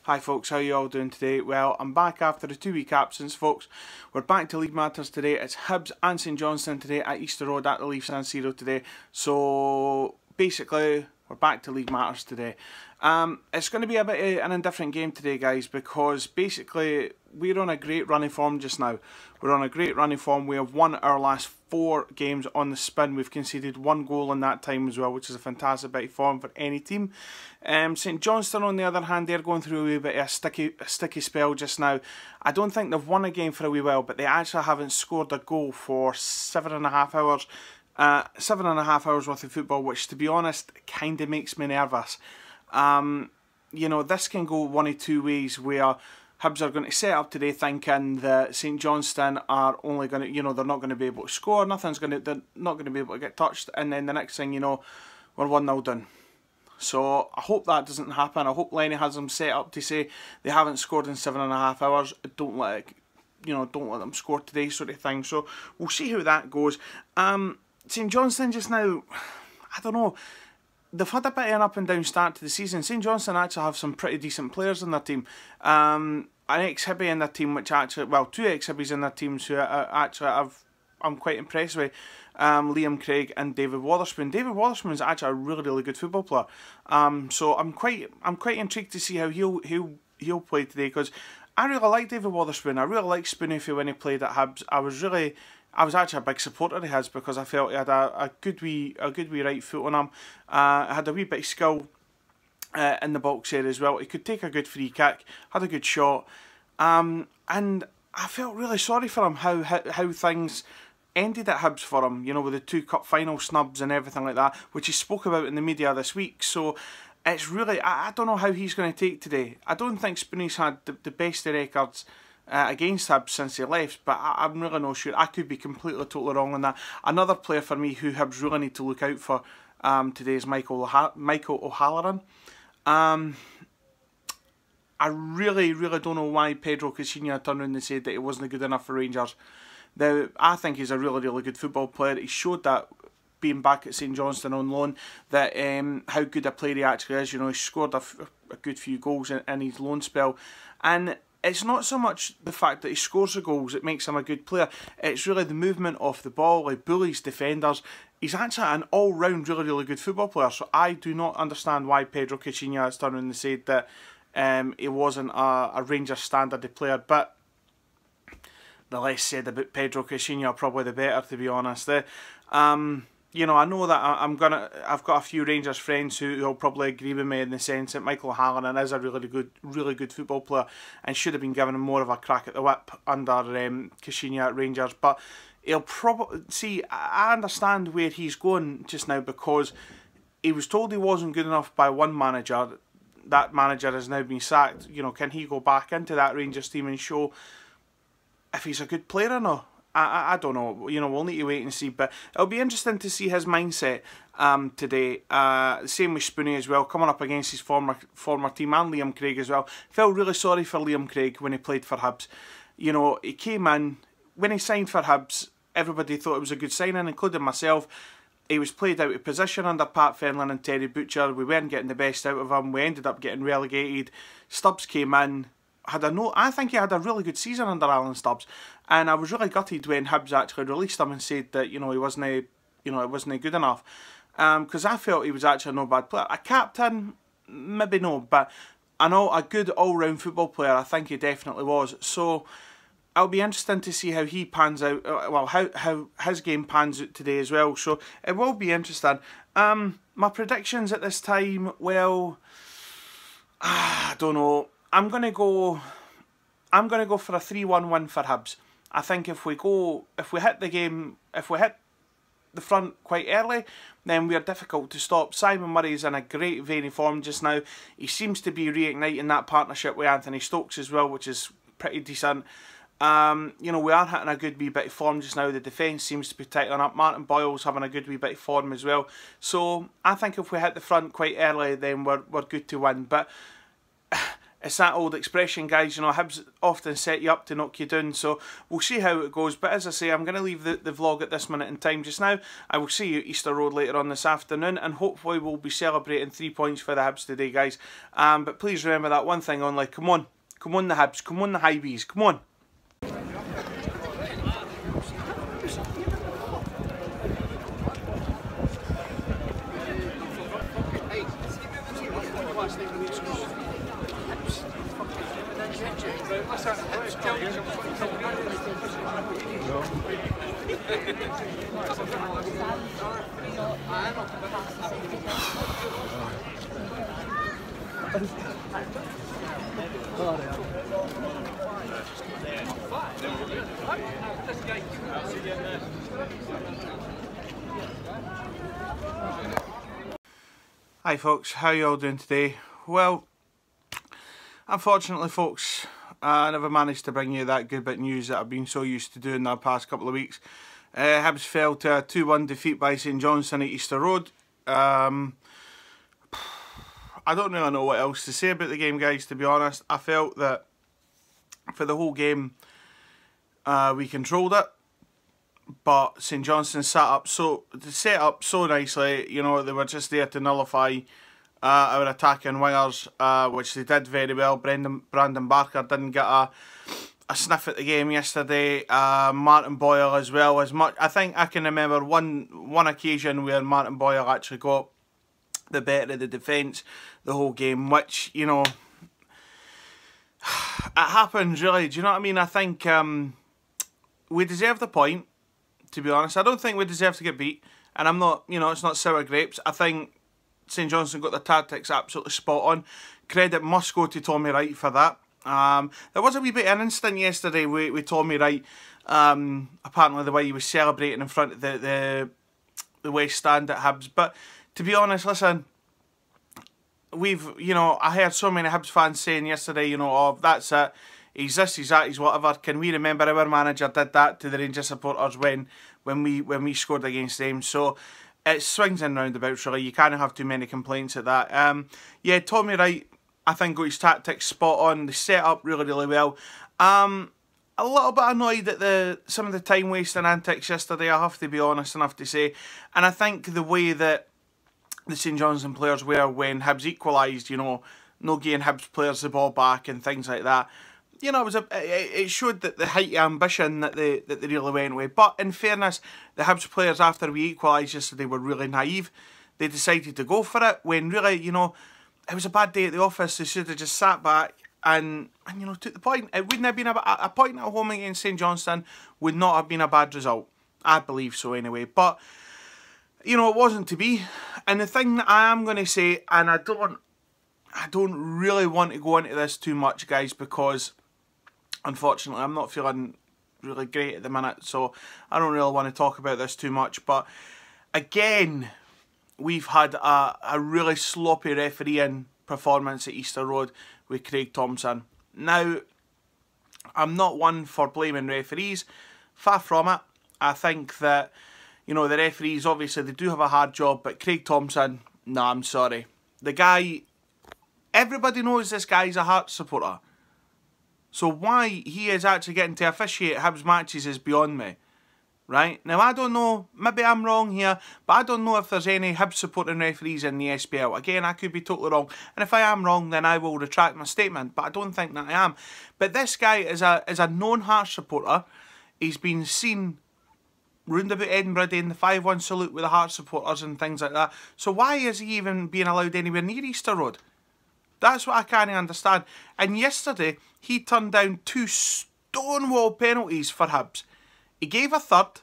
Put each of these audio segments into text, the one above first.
Hi folks, how you all doing today? Well, I'm back after a 2-week absence, folks. We're back to League Matters today. It's Hibs and St Johnstone today at Easter Road at the Leaf San Siro today. So basically, we're back to League Matters today. It's going to be a bit of an indifferent game today, guys, because basically we're on a great running form just now. We're on a great running form. We have won our last 4 games on the spin. We've conceded 1 goal in that time as well, which is a fantastic bit of form for any team. St Johnstone, on the other hand, they're going through a wee bit of a sticky spell just now. I don't think they've won a game for a wee while, but they actually haven't scored a goal for 7.5 hours. 7.5 hours worth of football, which to be honest kind of makes me nervous. You know, this can go one of two ways, where Hibs are going to set up today thinking that St Johnstone are only going to, you know, they're not going to be able to score, they're not going to be able to get touched, and then the next thing you know, we're 1-0 down. So I hope that doesn't happen. I hope Lenny has them set up to say they haven't scored in 7.5 hours. Don't let it, don't let them score today, sort of thing. So we'll see how that goes. St Johnstone just now, I don't know. They've had a bit of an up and down start to the season. St Johnstone actually have some pretty decent players in their team. An ex-Hibby in their team, which actually, well, 2 ex-Hibbies in their teams who I'm quite impressed with. Liam Craig and David Wotherspoon. David Wotherspoon is actually a really good football player. So I'm quite intrigued to see how he'll play today, because I really like David Wotherspoon. I really like Spooney when he played at Hibs. I was actually a big supporter of his, because I felt he had a good wee right foot on him. Had a wee bit of skill in the box area as well. He could take a good free kick, had a good shot, and I felt really sorry for him how things ended at Hibs for him. You know, with the 2 cup final snubs and everything like that, which he spoke about in the media this week. So it's really, I don't know how he's going to take today. I don't think Spooney's had the best of records against Hibs since he left, but I'm really not sure. I could be totally wrong on that. Another player for me who Hibs really need to look out for today is Michael O'Halloran. I really don't know why Pedro Caixinha turned around and said that he wasn't good enough for Rangers. Now, I think he's a really good football player. He showed that being back at St Johnstone on loan, that how good a player he actually is. You know, he scored a good few goals in his loan spell, and it's not so much the fact that he scores the goals that makes him a good player. It's really the movement off the ball, like bullies defenders. He's actually an all-round really good football player. So I do not understand why Pedro Caixinha has turned around and said that he wasn't a Rangers standard player. But the less said about Pedro Caixinha, probably the better, to be honest. You know, I know that I've got a few Rangers friends who will probably agree with me in the sense that Michael O'Halloran is a really good football player and should have been given more of a crack at the whip under Caixinha at Rangers. But he'll probably see. I understand where he's going just now, because he was told he wasn't good enough by one manager. That manager has now been sacked. You know, can he go back into that Rangers team and show if he's a good player or not? I don't know. You know, we'll need to wait and see. But it'll be interesting to see his mindset today. Same with Spooney as well, coming up against his former team, and Liam Craig as well. Felt really sorry for Liam Craig when he played for Hibs. You know, he came in, when he signed for Hibs, everybody thought it was a good signing, including myself. He was played out of position under Pat Fenlon and Terry Butcher. We weren't getting the best out of him. We ended up getting relegated. Stubbs came in. I think he had a really good season under Alan Stubbs, and I was really gutted when Hibs actually released him and said that, you know, he wasn't, it wasn't good enough, because I felt he was actually no bad player. A captain, maybe no, but I know a good all-round football player, I think he definitely was. So it'll be interesting to see how he pans out. Well, how his game pans out today as well. So it will be interesting. My predictions at this time, well, I don't know. I'm gonna go for a 3-1 win for Hibs. I think if we hit the front quite early, then we are difficult to stop. Simon Murray's in a great vein of form just now. He seems to be reigniting that partnership with Anthony Stokes as well, which is pretty decent. You know, we are hitting a good wee bit of form just now. The defence seems to be tightening up. Martin Boyle's having a good wee bit of form as well. So I think if we hit the front quite early, then we're good to win. But it's that old expression, guys, you know, Hibs often set you up to knock you down, so we'll see how it goes. But as I say, I'm going to leave the vlog at this minute in time just now. I will see you at Easter Road later on this afternoon, and hopefully we'll be celebrating 3 points for the Hibs today, guys. But please remember that one thing only, come on the Hibs, come on the Hibs, come on. Hi folks, how you all doing today? Well, unfortunately folks, I never managed to bring you that good bit of news that I've been so used to doing the past couple of weeks. Hibs fell to a 2-1 defeat by St Johnstone at Easter Road. I don't really know what else to say about the game, guys, to be honest. I felt that for the whole game we controlled it, but St Johnstone set up so nicely. You know, they were just there to nullify our attacking wingers, which they did very well. Brandon Barker didn't get a sniff at the game yesterday. Martin Boyle as well. I think I can remember one occasion where Martin Boyle actually got the better of the defence the whole game, which, you know, it happens really. Do you know what I mean? I think we deserve the point, to be honest. I don't think we deserve to get beat, and I'm not, you know, it's not sour grapes. I think St Johnstone got the tactics absolutely spot on. Credit must go to Tommy Wright for that. There was a wee bit of an incident yesterday with Tommy Wright. Apparently the way he was celebrating in front of the West Stand at Hibs. But to be honest, listen, you know, I heard so many Hibs fans saying yesterday, you know, oh, that's it, he's this, he's that, he's whatever. Can we remember our manager did that to the Rangers supporters when we scored against them? So it swings and roundabouts, really. You can't have too many complaints at that. Yeah, Tommy Wright, I think, got his tactics spot on. They set up really, really well. A little bit annoyed at some of the time wasting antics yesterday, I have to be honest enough to say. And I think the way that the St Johnstone players were when Hibs equalised, you know, no giving Hibs players the ball back and things like that. You know, it showed that the height of ambition that they really went with. But in fairness, the Hibs players, after we equalised yesterday, were really naive. They decided to go for it when really, you know, it was a bad day at the office. They should have just sat back and you know, took the point. It wouldn't have been a point at home against St Johnstone would not have been a bad result. I believe so anyway. But you know, it wasn't to be. And the thing that I am going to say, and I don't really want to go into this too much, guys, because unfortunately I'm not feeling really great at the minute, so I don't really want to talk about this too much. But again, we've had a really sloppy refereeing performance at Easter Road with Craig Thompson. Now, I'm not one for blaming referees, far from it. I think that, you know, the referees, obviously, they do have a hard job, but Craig Thompson, nah, I'm sorry. The guy, everybody knows this guy's a Hearts supporter. So why he is actually getting to officiate Hibs matches is beyond me. Right? Now, I don't know, maybe I'm wrong here, but I don't know if there's any Hibs supporting referees in the SPL. Again, I could be totally wrong. And if I am wrong, then I will retract my statement, but I don't think that I am. But this guy is a known Hearts supporter. He's been seen round about Edinburgh Day in the 5-1 salute with the Hearts supporters and things like that. So why is he even being allowed anywhere near Easter Road? That's what I can't understand. And yesterday, he turned down 2 stonewall penalties for Hibs. He gave a third.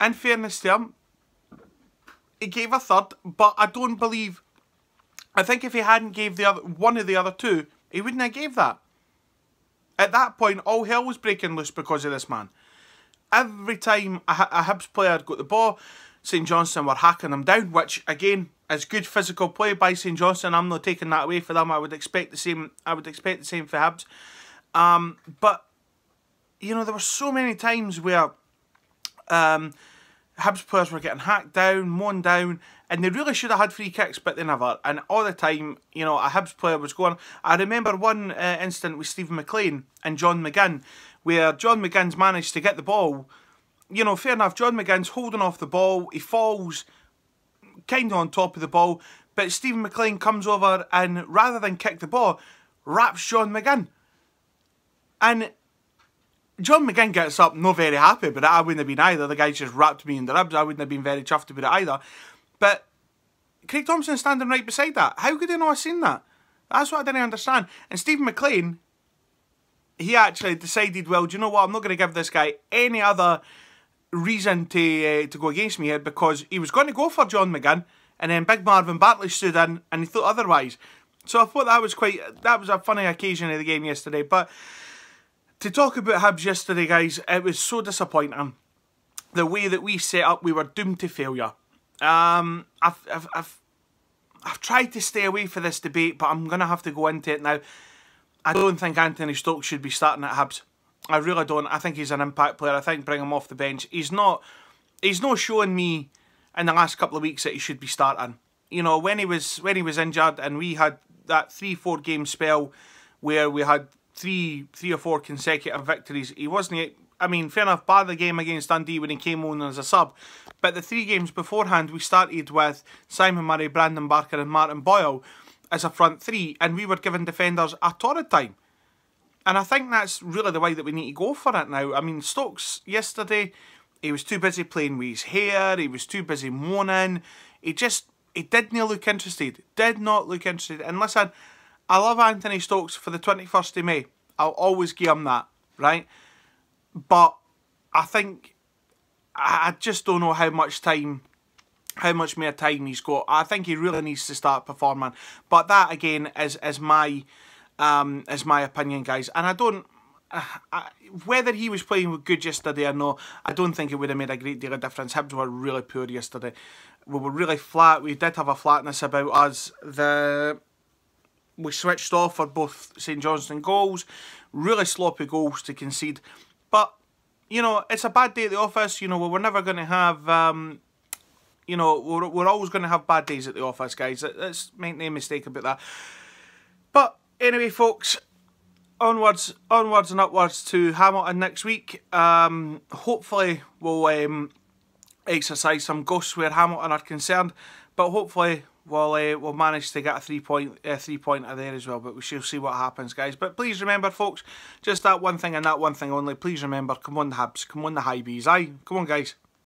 In fairness to him, he gave a third, but I don't believe... I think if he hadn't gave one of the other 2, he wouldn't have gave that. At that point, all hell was breaking loose because of this man. Every time a Hibs player got the ball, St Johnstone were hacking them down, which, again, is good physical play by St Johnstone. I'm not taking that away for them. I would expect the same. I would expect the same for Hibs. But you know, there were so many times where Hibs players were getting hacked down, mown down, And they really should have had free kicks, but they never. And all the time, you know, a Hibs player was going. I remember one incident with Stephen McLean and John McGinn, where John McGinn's managed to get the ball. You know, fair enough, John McGinn's holding off the ball. He falls kind of on top of the ball. But Stephen McLean comes over and, rather than kick the ball, wraps John McGinn. And John McGinn gets up, not very happy, but I wouldn't have been either. The guy just wrapped me in the ribs. I wouldn't have been very chuffed about it either. But Craig Thompson's standing right beside that. How could he not have seen that? That's what I didn't understand. And Stephen McLean, he actually decided, well, do you know what? I'm not going to give this guy any other reason to go against me here, because he was going to go for John McGinn, and then Big Marvin Bartley stood in and he thought otherwise. So I thought that was a funny occasion of the game yesterday. But to talk about Hibs yesterday, guys, it was so disappointing. The way that we set up, we were doomed to failure. I've tried to stay away from this debate, but I'm going to have to go into it now. I don't think Anthony Stokes should be starting at Hibs. I really don't. I think he's an impact player. I think bring him off the bench. He's not showing me in the last couple of weeks that he should be starting. You know, when he was injured and we had that 3-4 game spell where we had three or four consecutive victories, he wasn't. I mean, fair enough, bar the game against Dundee when he came on as a sub. But the 3 games beforehand, we started with Simon Murray, Brandon Barker and Martin Boyle as a front 3. And we were giving defenders a torrid time. And I think that's really the way that we need to go for it now. I mean, Stokes yesterday, he was too busy playing with his hair. He was too busy moaning. He didn't look interested. Did not look interested. And listen, I love Anthony Stokes for the 21st of May. I'll always give him that, right? But I think, I just don't know how much more time he's got. I think he really needs to start performing. But that again is my opinion, guys. And I don't, whether he was playing good yesterday or not, I don't think it would have made a great deal of difference. Hibs were really poor yesterday. We were really flat. We did have a flatness about us. We switched off for both St Johnstone goals. Really sloppy goals to concede. But, you know, it's a bad day at the office. You know, we're never going to have, you know, we're always going to have bad days at the office, guys. Let's make no mistake about that. But anyway, folks, onwards and upwards to Hamilton next week. Hopefully we'll exercise some ghosts where Hamilton are concerned. But hopefully we'll manage to get a three-pointer there as well. But we shall see what happens, guys. But please remember, folks, just that one thing and that one thing only. Please remember, come on the Hibs, come on the Hibs, aye? Come on, guys.